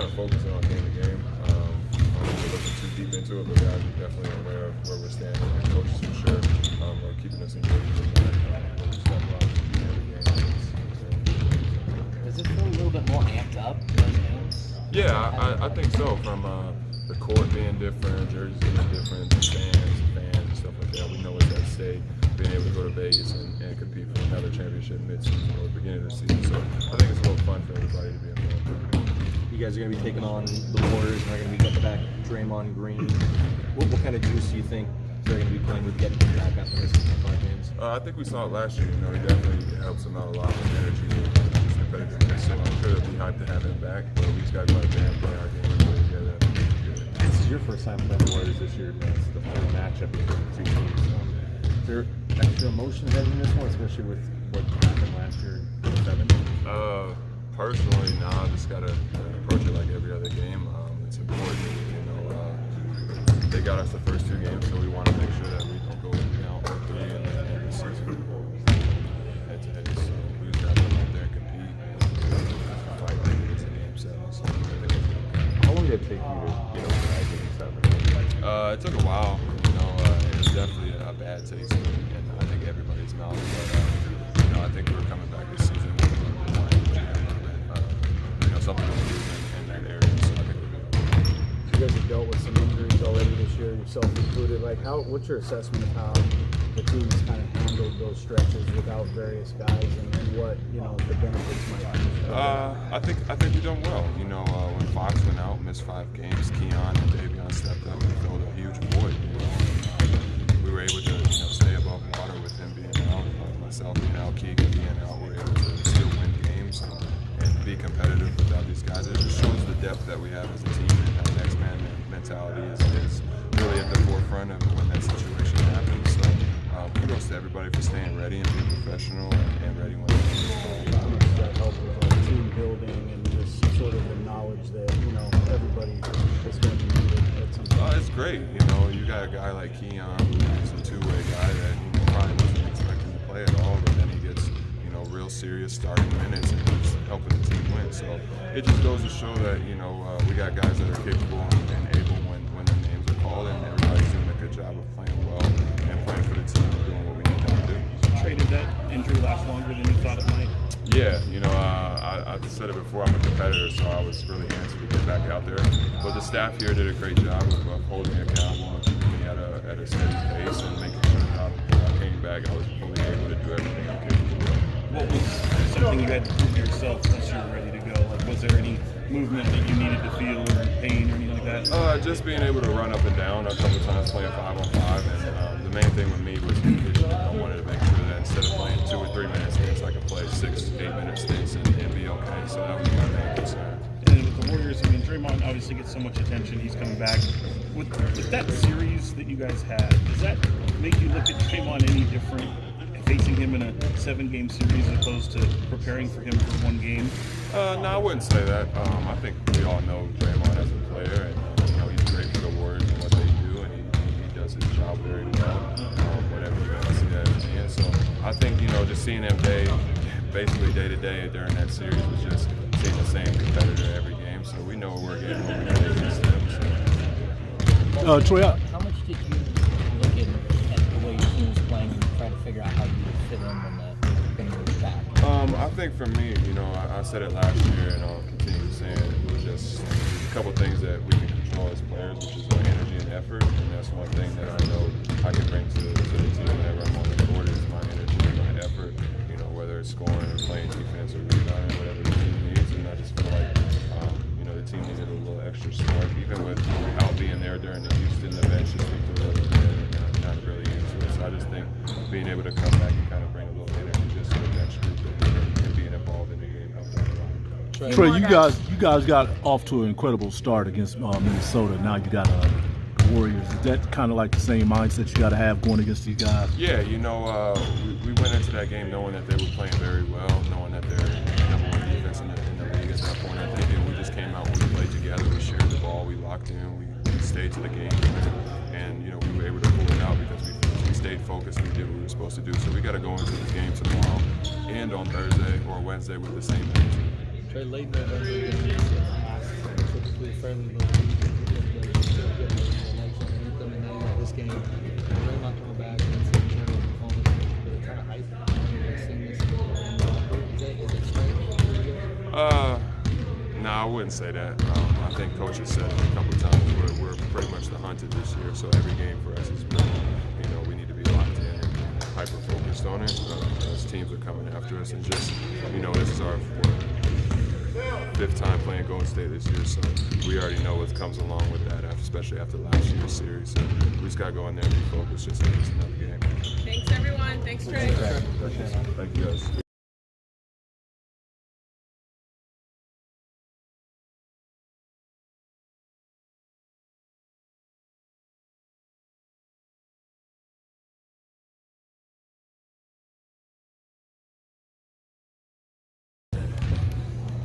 of focusing on game to game. I don't want to look too deep into it, but guys are definitely aware of where we're standing, and coaches for sure are keeping us engaged with that. We step up every game. Does it feel a little bit more amped up in those games? Yeah, I think so. From the court being different, jerseys being different, the fans, and stuff like that. We know it's at stake. Being able to go to Vegas and compete for another championship mid-season or beginning of the season. So I think it's a little fun for everybody to be involved. You guys are going to be taking on the Warriors, and they're going to be getting back Draymond Green. What kind of juice do you think they're going to be playing with getting him back after missing 5 games? I think we saw it last year. He definitely helps him out a lot with energy and just competitiveness. So I'm sure they'll be hyped to have him back. But we just got to go out there and play our game and play together. This is your first time playing the Warriors this year. It's the third matchup between the two teams. Is there extra emotion heading in this one, especially with what happened last year in 7? Personally, I just gotta approach it like every other game. It's important, they got us the first 2 games, so we want to make sure that we don't go down 3 in the season head to head. So we just gotta come out there and compete and fight like it's a game 7. So I think it's good. How long did it take you to get over that game 7? It took a while. It was definitely a bad taste in I think everybody's mouth. But I think we're coming back this season with a little bit more energy and a little bit, something to prove in that area. So I think we're good. You guys have dealt with some injuries already this year, yourself included. What's your assessment of how the team's kind of handled those stretches without various guys, and what the benefits might be? I think we've done well. When Fox went out, missed 5 games, Keon and Davion stepped up and filled a huge void. We were able to stay above water with him being out, myself being out, Keegan being out. We were able to still win games and be competitive without these guys. It just shows the depth that we have as a team, and that next man mentality is really at the forefront of when that situation happens. So kudos to everybody for staying ready and being professional and ready when it comes. How much does that help with team building and just sort of the knowledge that everybody is going to be needed at some point? It's great. You got a guy like Keon, who's a 2-way guy that probably wasn't expecting to play at all, but then he gets real serious starting minutes and he's helping the team win. So it just goes to show that we got guys that are capable and able when their names are called, and everybody's doing a good job of playing well and playing for the team and doing what we need them to do. Traded that injury last longer than you thought it might? Yeah, I said it before, I'm a competitor, so I was really antsy to get back out there. But the staff here did a great job of holding me accountable and keeping me at a steady pace and making sure that when I came back, I was fully able to do everything I could. What was something you had to prove to yourself once you were ready to go? Was there any movement that you needed to feel or pain or anything like that? Just being able to run up and down a couple times playing 5-on-5, and the main thing with me was conditioning. I wanted to make sure that instead of playing 2 or 3 minute stints, I could play 6-8 minute stints and be okay. So that was my main concern. And with the Warriors, Draymond obviously gets so much attention. He's coming back. With that series that you guys had, does that make you look at Draymond any different, facing him in a 7-game series as opposed to preparing for him for 1 game? No, I wouldn't say that. I think we all know Draymond as a player, and he's great for the Warriors and what they do, and he does his job very well, whatever you want to see that at the end. So I think just seeing him basically day to day during that series was just seeing the same competitor every game. So we know what we're getting when we play against them. So. Troy, how much did you look at the way your team was playing and try to figure out how you would fit in when the was back? I think for me, I said it last year and I'll continue saying it was just a couple things that we can control as players, which is our energy and effort, and that's one thing that I know I can bring to the team whenever I'm on the court is my energy and my effort, whether it's scoring or playing defense or rebounding, whatever the team needs, and I just feel like the team needed a little extra spark, even with Al being there during the Houston, the bench just looked a little bit and not really into it. So I just think being able to come back and kind of bring a little energy just to the bench group and being involved in the game helped out a lot. Trey, you guys got off to an incredible start against Minnesota. Now you got Warriors. Is that kind of like the same mindset you got to have going against these guys? Yeah, we went into that game knowing that they were playing very well, knowing that they're number 1 defense in the league at that point. I think we just came out, we played together, we shared the ball, we locked in, we stayed to the game, and we were able to pull it out because we stayed focused, we did what we were supposed to do. So we got to go into this game tomorrow and on Thursday or Wednesday with the same energy. Trey, late November, basically a fairly low lead. The nice anthem, and now you got this game. Draymond coming back and it's a general performance with a ton of hype. Seeing this is it strange? No, I wouldn't say that. I think Coach has said it a couple of times. We're pretty much the hunted this year, so every game for us has been, we need to be locked in and hyper focused on it. As teams are coming after us, and just, this is our fifth time playing Golden State this year, so we already know what comes along with that, especially after last year's series. So we just got to go in there and be focused, just like it's another game. Thanks, everyone. Thanks, Trey. Thank you, guys.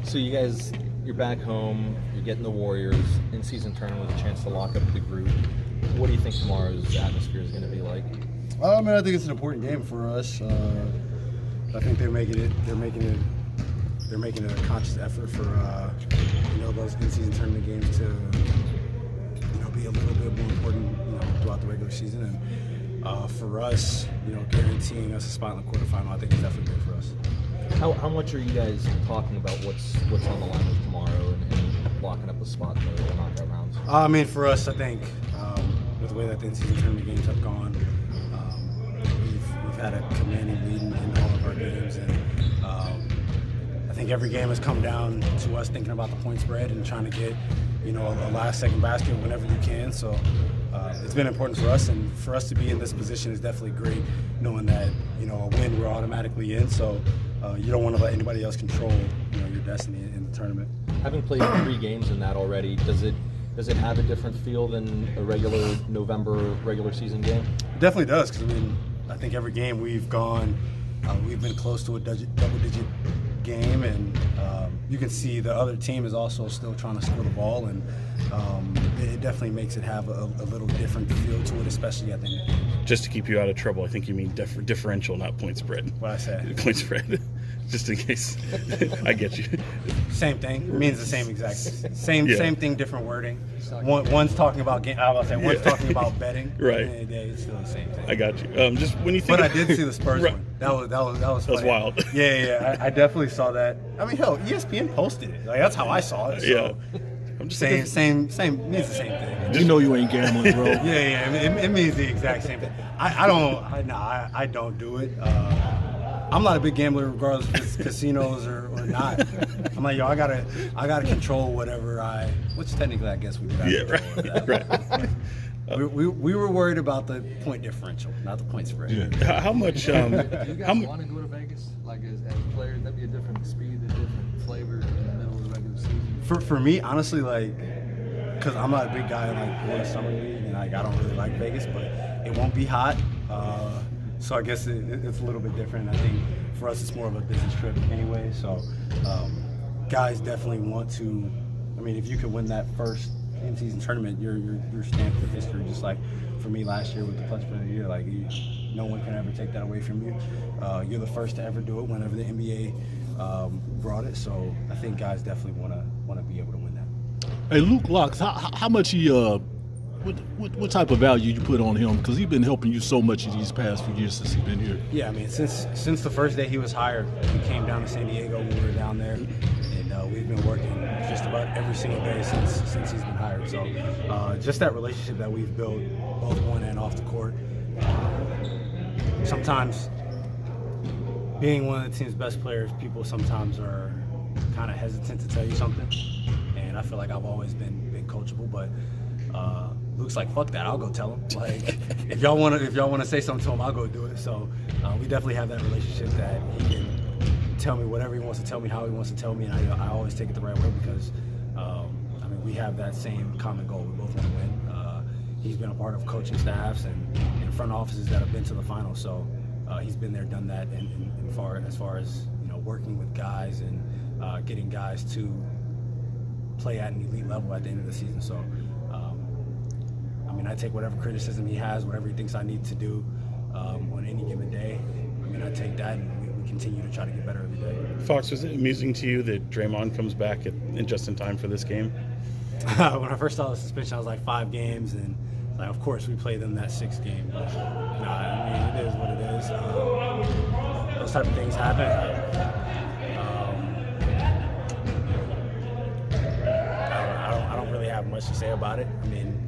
So you're back home, you're getting the Warriors in-season tournament with a chance to lock up the group. What do you think tomorrow's atmosphere is going to be like? I think it's an important game for us. I think they're making it a conscious effort for those in-season tournament games to be a little bit more important throughout the regular season, and for us, guaranteeing us a spot in the quarterfinal, I think is definitely big for us. How much are you guys talking about what's on the line with tomorrow and locking up a spot in the knockout rounds? For us, I think with the way that the in-season tournament games have gone, we've had a commanding lead in all of our games, and I think every game has come down to us thinking about the point spread and trying to get a last-second basket whenever you can. So it's been important for us, and for us to be in this position is definitely great, knowing that a win we're automatically in. So you don't want to let anybody else control your destiny in the tournament. Having played 3 games in that already, does it have a different feel than a regular November regular season game? It definitely does, because I think every game we've been close to a double-digit game, and you can see the other team is also still trying to score the ball, and it definitely makes it have a little different feel to it, especially at the end. Just to keep you out of trouble, I think you mean differential, not point spread. What I say? Point spread. Just in case. I get you. Same thing. It means the same exact same thing, different wording. One's talking about one's talking about betting. Right. At the end of the day, it's still the same thing. I got you. Just when you think. But I did see the Spurs one. That was funny. wild. Yeah. I definitely saw that. Hell, ESPN posted it. That's how I saw it. So. Yeah. I'm just same means the same thing. You know you ain't gambling, bro. Yeah. It means the exact same thing. I don't do it. I'm not a big gambler, regardless if it's casinos or not. I'm like, I gotta control whatever which technically I guess we do. Right. We were worried about the point differential, not the point spread. Yeah. How much? Do you guys want to go to Vegas? Like as players, that'd be a different speed, a different flavor in the middle of the regular season. For me, honestly, because I'm not a big guy going to summer league, and I don't really like Vegas, but it won't be hot. So I guess it's a little bit different. I think for us it's more of a business trip anyway. So guys definitely want to. If you could win that first in-season tournament, you're stamped with history. Just like for me last year with the Clutch Player of the Year, no one can ever take that away from you. You're the first to ever do it whenever the NBA brought it. So I think guys definitely want to be able to win that. Hey, Luke Locks, how much he what type of value you put on him? Because he's been helping you so much in these past few years since he's been here. Yeah, since the first day he was hired, we came down to San Diego when we were down there, and we've been working just about every single day since he's been hired. So just that relationship that we've built, both on and off the court. Sometimes being one of the team's best players, people sometimes are kind of hesitant to tell you something, and I feel like I've always been coachable, but Luke's like, fuck that, I'll go tell him. If y'all want to say something to him, I'll go do it. So we definitely have that relationship that he can tell me whatever he wants to tell me, how he wants to tell me, and I always take it the right way because we have that same common goal. We both want to win. He's been a part of coaching staffs and front offices that have been to the finals, so he's been there, done that, and as far as working with guys and getting guys to play at an elite level at the end of the season. So I take whatever criticism he has, whatever he thinks I need to do on any given day. I take that, and we continue to try to get better every day. Fox, was it amusing to you that Draymond comes back just in time for this game? When I first saw the suspension, I was like 5 games, and like, of course we played them that 6th game. But I mean, it is what it is. Those type of things happen. I don't really have much to say about it. I mean,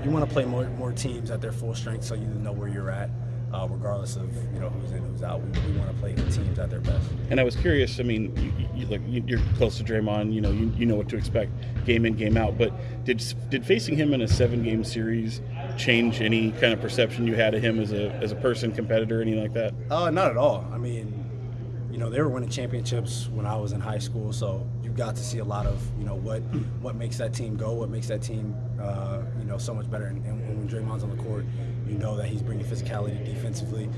you want to play more teams at their full strength, so you know where you're at, regardless of who's in, who's out. We want to play the teams at their best. And I was curious. I mean, you're close to Draymond. You know what to expect game in, game out. But did facing him in a 7-game series change any kind of perception you had of him as a person, competitor, anything like that? Not at all. I mean, they were winning championships when I was in high school, so you got to see a lot of what makes that team go, what makes that team so much better. And when Draymond's on the court, you know that he's bringing physicality defensively.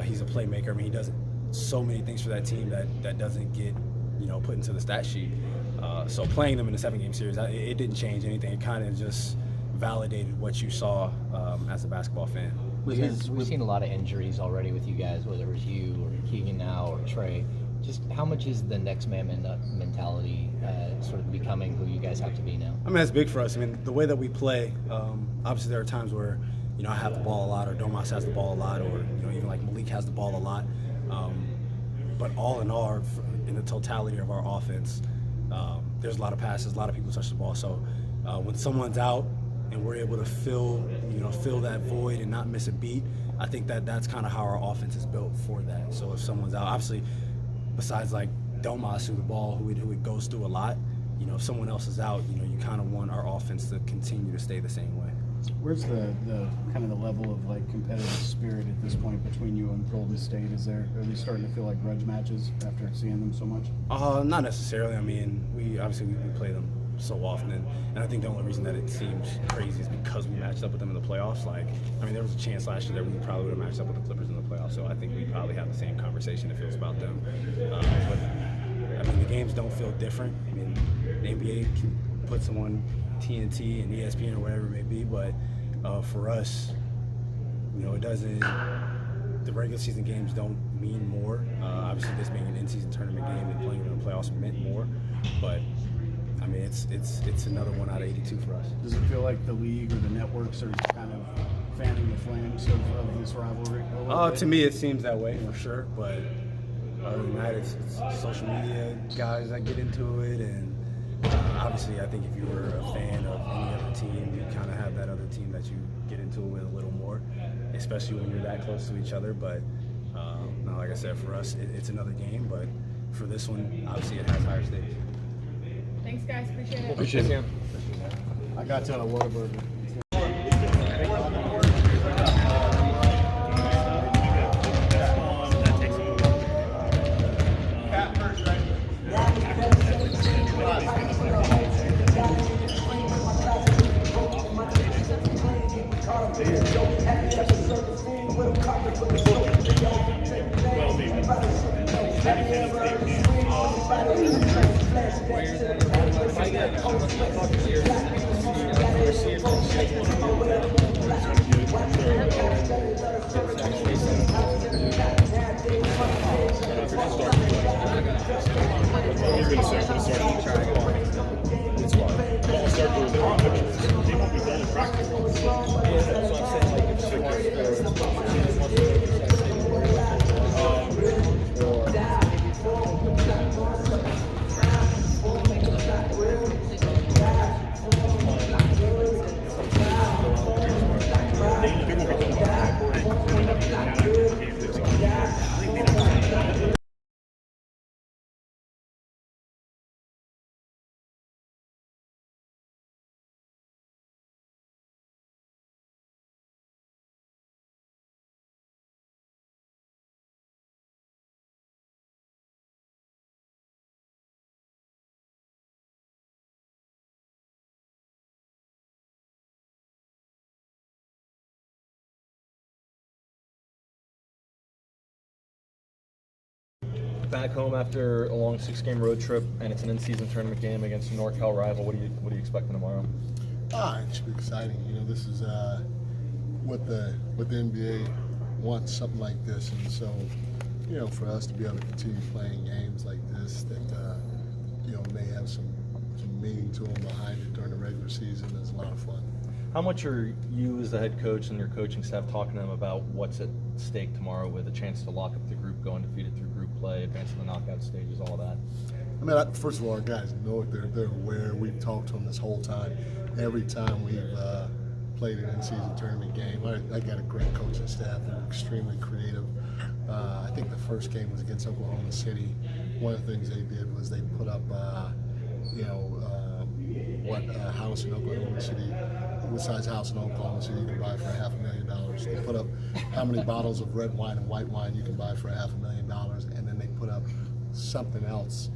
He's a playmaker. I mean, he does so many things for that team that doesn't get put into the stat sheet. So playing them in a 7-game series, it didn't change anything. It kind of just validated what you saw as a basketball fan. We've seen a lot of injuries already with you guys, whether it was you or Keegan now or Trey. Just how much is the next man mentality sort of becoming who you guys have to be now? I mean, that's big for us. I mean, the way that we play, obviously there are times where, I have the ball a lot, or Domas has the ball a lot, or, even like Malik has the ball a lot. But all in all, in the totality of our offense, there's a lot of passes, a lot of people touch the ball. So when someone's out and we're able to fill that void and not miss a beat, I think that's kind of how our offense is built for that. So if someone's out, obviously, besides like Domas, who it goes through a lot, if someone else is out, you kind of want our offense to continue to stay the same way. Where's the kind of the level of like competitive spirit at this point between you and Golden State? Are they starting to feel like grudge matches after seeing them so much? Not necessarily. I mean, we play them so often, and I think the only reason that it seems crazy is because we matched up with them in the playoffs. Like, I mean, there was a chance last year that we probably would have matched up with the Clippers in the playoffs, so I think we probably have the same conversation if it was about them. But I mean, the games don't feel different. I mean, the NBA puts them on TNT and ESPN or whatever it may be, but for us, it doesn't. The regular season games don't mean more. Obviously, this being an in-season tournament game and playing in the playoffs meant more, but I mean, it's another 1 out of 82 for us. Does it feel like the league or the networks are kind of fanning the flames of this rivalry? To me, it seems that way for sure, but other than that, it's social media guys that get into it, and obviously, I think if you were a fan of any other team, you kind of have that other team that you get into it with a little more, especially when you're that close to each other. But no, like I said, for us, it's another game, but for this one, obviously, it has higher stakes. Thanks, guys. Appreciate it. Appreciate it. I got to Whataburger. Back home after a long 6-game road trip, and it's an in-season tournament game against a NorCal rival. What are you expecting tomorrow? It should be exciting. This is what the NBA wants, something like this, and so for us to be able to continue playing games like this that may have some some meaning to them behind it during the regular season. It's a lot of fun. How much are you as the head coach and your coaching staff talking to them about what's at stake tomorrow with a chance to lock up the group, go undefeated through group play, advance to the knockout stages, all that? I mean, first of all, our guys know it. They're aware. We've talked to them this whole time. Every time we've played an in-season tournament game, I got a great coaching staff. They're extremely creative. I think the first game was against Oklahoma City. One of the things they did was they put up, what house in Oklahoma City, what size house in Oklahoma City you can buy for $500,000. They put up how many bottles of red wine and white wine you can buy for $500,000, and then they put up something else,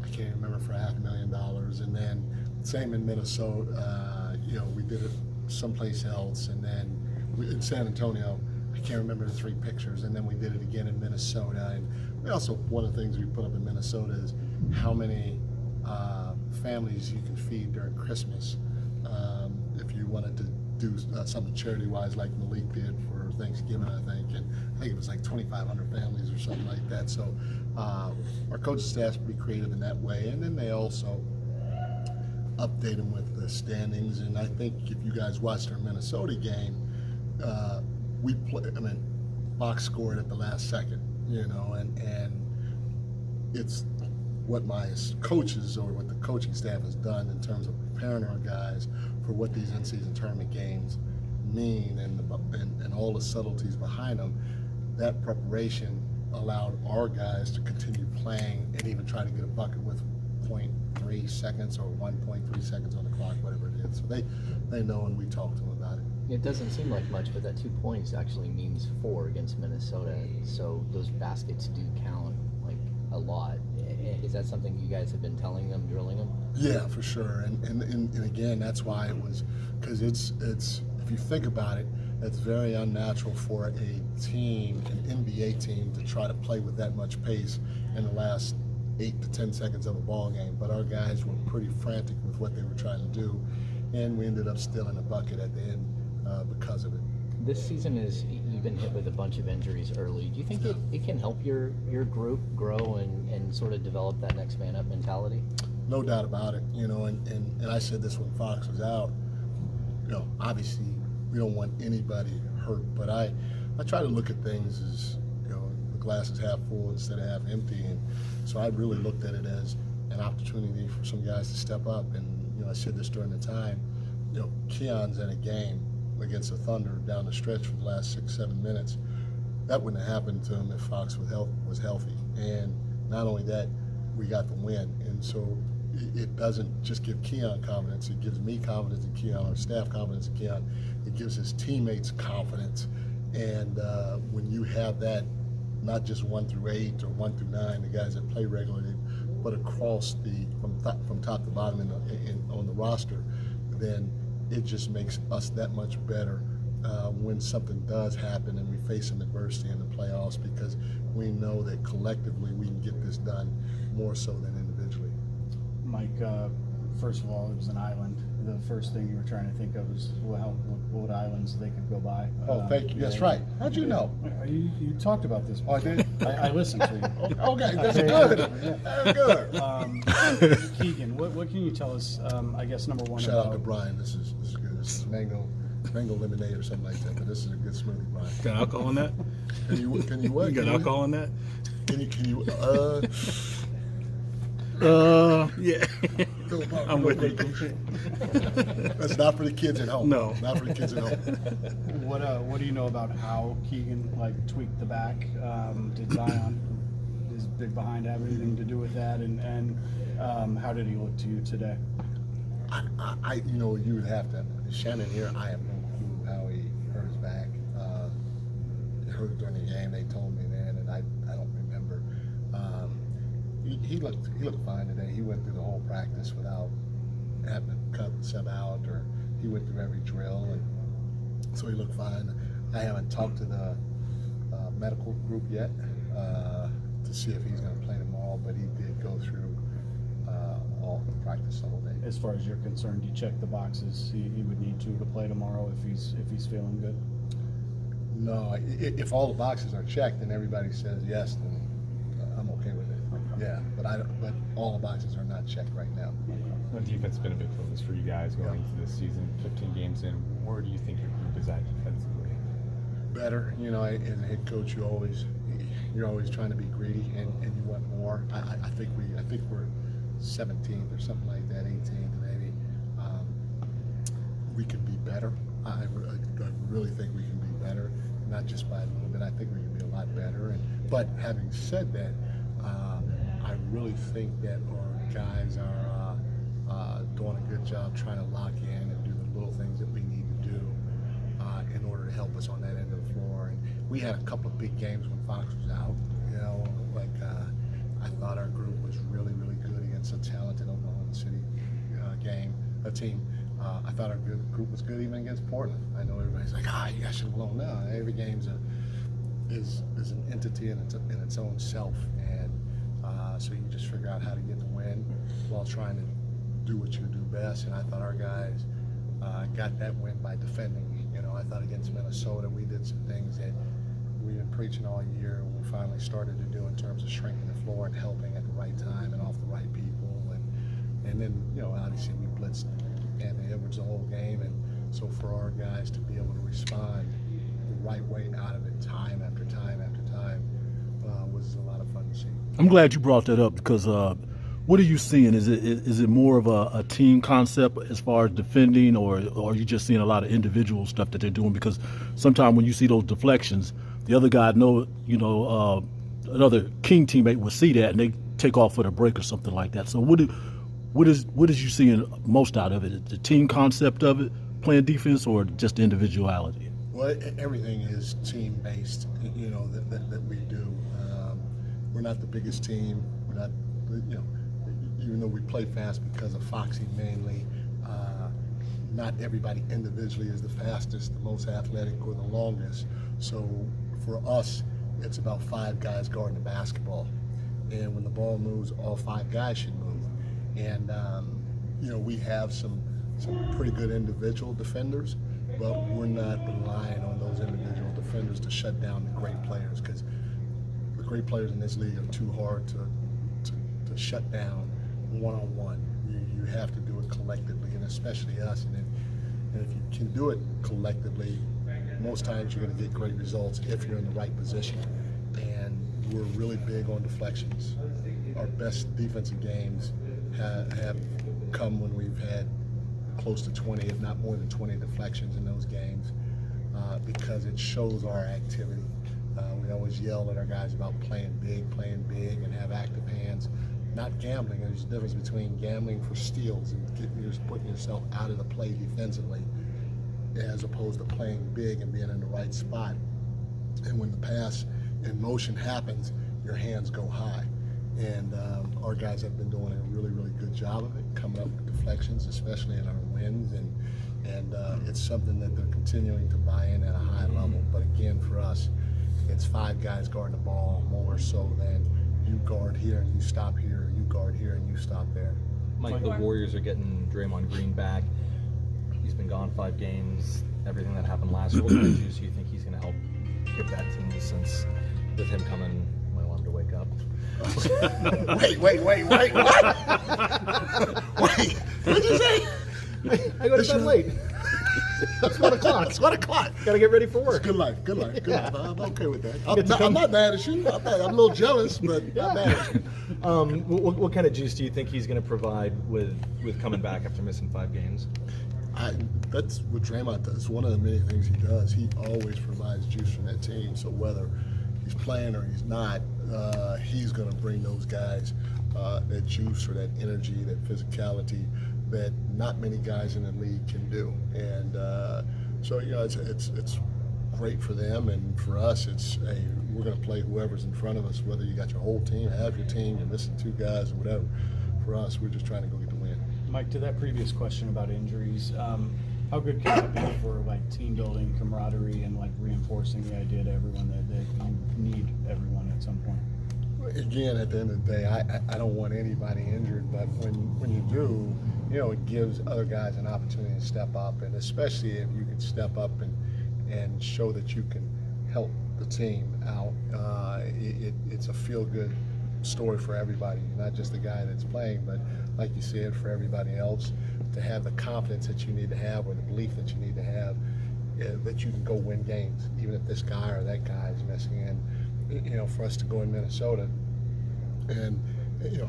I can't remember, for $500,000. And then same in Minnesota, we did it someplace else, and then in San Antonio, I can't remember the 3 pictures, and then we did it again in Minnesota. And we also, one of the things we put up in Minnesota is how many families you can feed during Christmas. If you wanted to do something charity-wise like Malik did for Thanksgiving, I think it was like 2,500 families or something like that. So our coaching staff's pretty creative in that way, and then they also update them with the standings. And I think if you guys watched our Minnesota game, Fox scored at the last second, and it's what my coaches or what the coaching staff has done in terms of preparing our guys for what these in-season tournament games mean and all the subtleties behind them. That preparation allowed our guys to continue playing and even try to get a bucket with 0.3 seconds or 1.3 seconds on the clock, whatever it is. So they know, and we talk to them about it. It doesn't seem like much, but that 2 points actually means 4 against Minnesota. So those baskets do count like a lot. Is that something you guys have been telling them, drilling them? Yeah, for sure. And again, that's why it was, because it's if you think about it, it's very unnatural for a team, an NBA team, to try to play with that much pace in the last 8 to 10 seconds of a ball game. But our guys were pretty frantic with what they were trying to do, and we ended up stealing a bucket at the end because of it. This season you've been hit with a bunch of injuries early. Do you think it can help your group grow and sort of develop that next man up mentality? No doubt about it. And I said this when Fox was out. Obviously we don't want anybody hurt, but I try to look at things as the glass is half full instead of half empty, and so I really looked at it as an opportunity for some guys to step up. And I said this during the time. Keon's in a game against the Thunder down the stretch for the last 6-7 minutes. That wouldn't have happened to him if Fox was healthy. And not only that, we got the win. And so it doesn't just give Keon confidence, it gives me confidence in Keon, our staff confidence in Keon. It gives his teammates confidence. And when you have that, not just 1 through 8 or 1 through 9, the guys that play regularly, but across from top to bottom on the roster, then it just makes us that much better when something does happen and we face some adversity in the playoffs, because we know that collectively we can get this done more so than individually. Mike, first of all, it was an island. The first thing you were trying to think of is what islands they could go by. Oh, thank you. That's right. How'd you know? You talked about this. Oh, I did? I listened to you. Okay, that's good. That's good. Keegan, what can you tell us? I guess number one. Shout out to Brian. This is good. This is mango lemonade or something like that. But this is a good smoothie, Brian. Got alcohol in that? Can you what? You got alcohol in that? Can you yeah. I'm with you. That's not for the kids at home. No. Not for the kids at home. What do you know about how Keegan tweaked the back? Did Zion, his big behind, have anything to do with that? And how did he look to you today? You would have to. Shannon here, I have no clue how he hurt his back. It hurt during the game. They told me then, and I don't remember. He looked fine today. He went through the whole practice without having to cut some out, or he went through every drill, and so he looked fine. I haven't talked to the medical group yet to see if he's going to play tomorrow, but he did go through all the practice the whole day. As far as you're concerned, you check the boxes. He would need to play tomorrow if he's feeling good. No, if all the boxes are checked and everybody says yes, then I'm okay with it. Yeah, but all the boxes are not checked right now. The defense has been a big focus for you guys going into this season. 15 games in, where do you think your group is at defensively? Better, you know. As a head coach, you're always trying to be greedy and you want more. I think we're 17th or something like that, 18th maybe. We can be better. I really think we can be better, not just by a little bit. I think we can be a lot better. But having said that, I really think that our guys are doing a good job trying to lock in and do the little things that we need to do in order to help us on that end of the floor. And we had a couple of big games when Fox was out. You know, like I thought our group was really, really good against a talented Oklahoma City team. I thought our group was good even against Portland. I know everybody's like, you guys should have blown. No, every game is an entity in its own self, and so you just figure out how to get the win while trying to do what you do best. And I thought our guys got that win by defending. You know, I thought against Minnesota we did some things that we've been preaching all year. We finally started to do in terms of shrinking the floor and helping at the right time and off the right people. And then, you know, obviously we blitzed Anthony Edwards the whole game, and so for our guys to be able to respond the right way out of it time after time after time was a lot of fun to see. I'm glad you brought that up because what are you seeing? Is it more of a team concept as far as defending, or are you just seeing a lot of individual stuff that they're doing? Because sometimes when you see those deflections, the other guy another King teammate will see that and they take off for the break or something like that. So what is you seeing most out of it? The team concept of it, playing defense, or just individuality? Well, everything is team based. You know that we do. We're not the biggest team. We're not, you know, even though we play fast because of Foxy mainly. Not everybody individually is the fastest, the most athletic, or the longest. So for us, it's about 5 guys guarding the basketball, and when the ball moves, all 5 guys should move. And you know, we have some pretty good individual defenders, but we're not relying on those individual defenders to shut down the great players, because the great players in this league are too hard to shut down one-on-one. You have to do it collectively, and especially us. And if you can do it collectively, most times you're going to get great results if you're in the right position. And we're really big on deflections. Our best defensive games have come when we've had close to 20, if not more than 20 deflections in those games, because it shows our activity. We always yell at our guys about playing big, and have active hands, not gambling. There's a difference between gambling for steals and putting yourself out of the play defensively, as opposed to playing big and being in the right spot. And when the pass in motion happens, your hands go high. And our guys have been doing a really, really good job of it, coming up with deflections, especially in our wins, and it's something that they're continuing to buy in at a high level. But again, for us, it's 5 guys guarding the ball more so than you guard here and you stop here, you guard here and you stop there. Mike, the Warriors are getting Draymond Green back. He's been gone 5 games. Everything that happened last year, what kind of juice do you think he's going to help give that team, since with him coming, might want him to wake up? Wait, what? Wait, what did you say? I go to bed late. It's 1 o'clock. It's 1 o'clock. Gotta get ready for work. Good life. I'm okay with that. I'm not mad at you. I'm a little jealous, but not mad at you. What kind of juice do you think he's going to provide with coming back after missing 5 games? That's what Draymond does. One of the many things he does. He always provides juice from that team. So whether he's playing or he's not, he's going to bring those guys that juice or that energy, that physicality that not many guys in the league can do. And so, you know, it's great for them, and for us, it's we're going to play whoever's in front of us, whether you got your whole team, half your team, you're missing 2 guys or whatever. For us, we're just trying to go get the win. Mike, to that previous question about injuries, how good can that be for like team building, camaraderie, and like reinforcing the idea to everyone that you need everyone at some point? Again, at the end of the day, I don't want anybody injured, but when you do, you know, it gives other guys an opportunity to step up, and especially if you can step up and show that you can help the team out, it's a feel-good story for everybody, not just the guy that's playing, but like you said, for everybody else to have the confidence that you need to have, or the belief that you need to have, that you can go win games, even if this guy or that guy is missing. And you know, for us to go in Minnesota and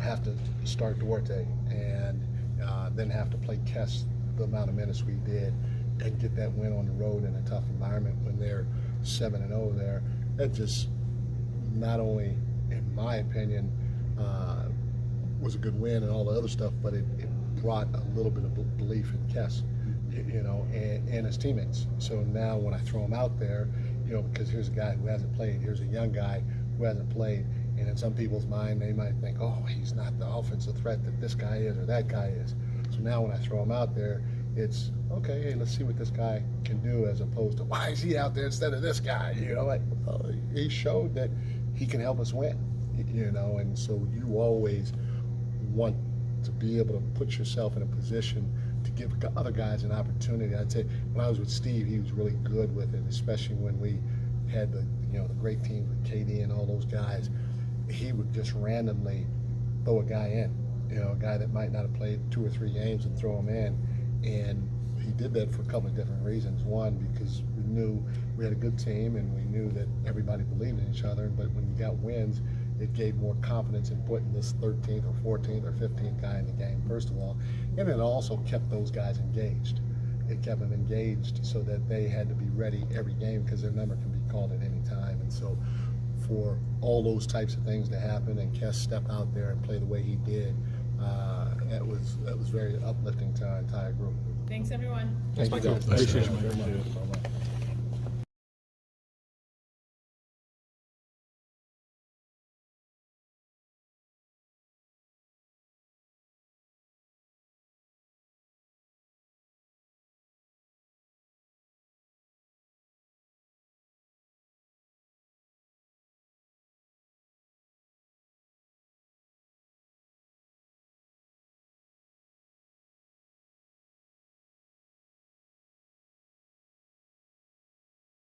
have to start Duarte and then have to play Kess the amount of minutes we did and get that win on the road in a tough environment when they're 7-0 there, that just not only, in my opinion, was a good win and all the other stuff, but it brought a little bit of belief in Kess, and his teammates. So now when I throw him out there, because here's a guy who hasn't played, here's a young guy who hasn't played, and in some people's mind, they might think, oh, he's not the offensive threat that this guy is or that guy is. So now when I throw him out there, it's, okay, hey, let's see what this guy can do, as opposed to, why is he out there instead of this guy? He showed that he can help us win, and so you always want to be able to put yourself in a position to give other guys an opportunity. I'd say when I was with Steve, he was really good with it, especially when we had the great teams with KD and all those guys. He would just randomly throw a guy in, a guy that might not have played 2 or 3 games, and throw him in. And he did that for a couple of different reasons. One, because we knew we had a good team and we knew that everybody believed in each other. But when you got wins, it gave more confidence in putting this 13th or 14th or 15th guy in the game, first of all. And it also kept those guys engaged. It kept them engaged so that they had to be ready every game, because their number can be called at any time. And so for all those types of things to happen and Kess step out there and play the way he did, that was very uplifting to our entire group. Thanks, everyone. Thanks, Michael. Appreciate you very much.